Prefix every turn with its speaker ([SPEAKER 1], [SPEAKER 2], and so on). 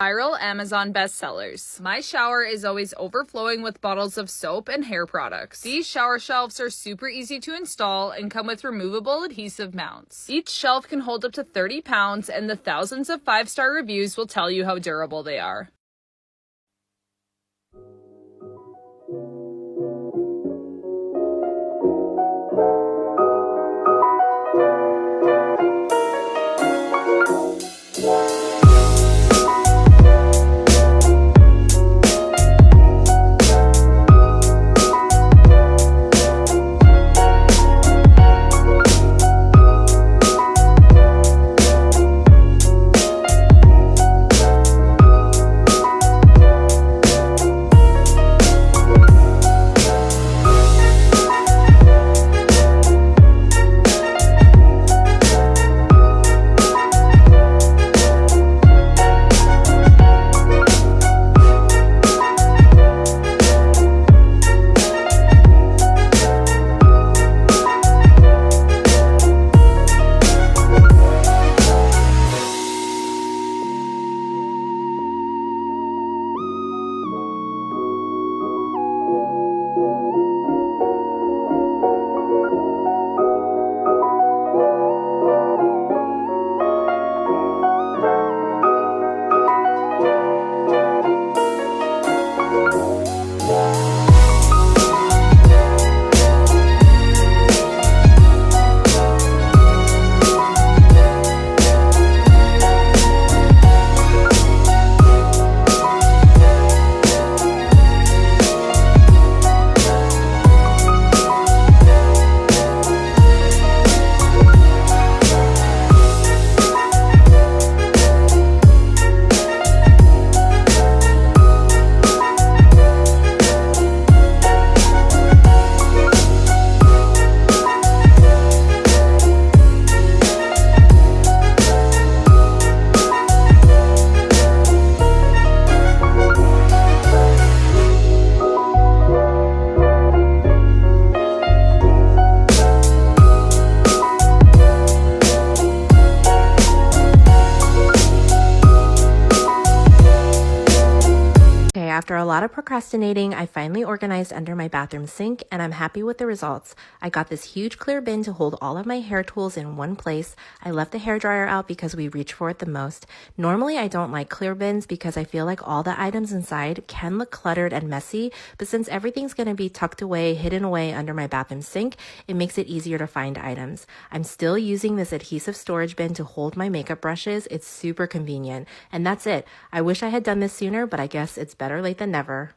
[SPEAKER 1] viral Amazon bestsellers. My shower is always overflowing with bottles of soap and hair products. These shower shelves are super easy to install and come with removable adhesive mounts. Each shelf can hold up to 30 pounds, and the thousands of 5-star reviews will tell you how durable they are.
[SPEAKER 2] After a lot of procrastinating, I finally organized under my bathroom sink, and I'm happy with the results. I got this huge clear bin to hold all of my hair tools in one place. I left the hairdryer out because we reach for it the most. Normally, I don't like clear bins because I feel like all the items inside can look cluttered and messy, but since everything's going to be tucked away, hidden away under my bathroom sink, it makes it easier to find items. I'm still using this adhesive storage bin to hold my makeup brushes. It's super convenient. And that's it. I wish I had done this sooner, but I guess it's better late than never.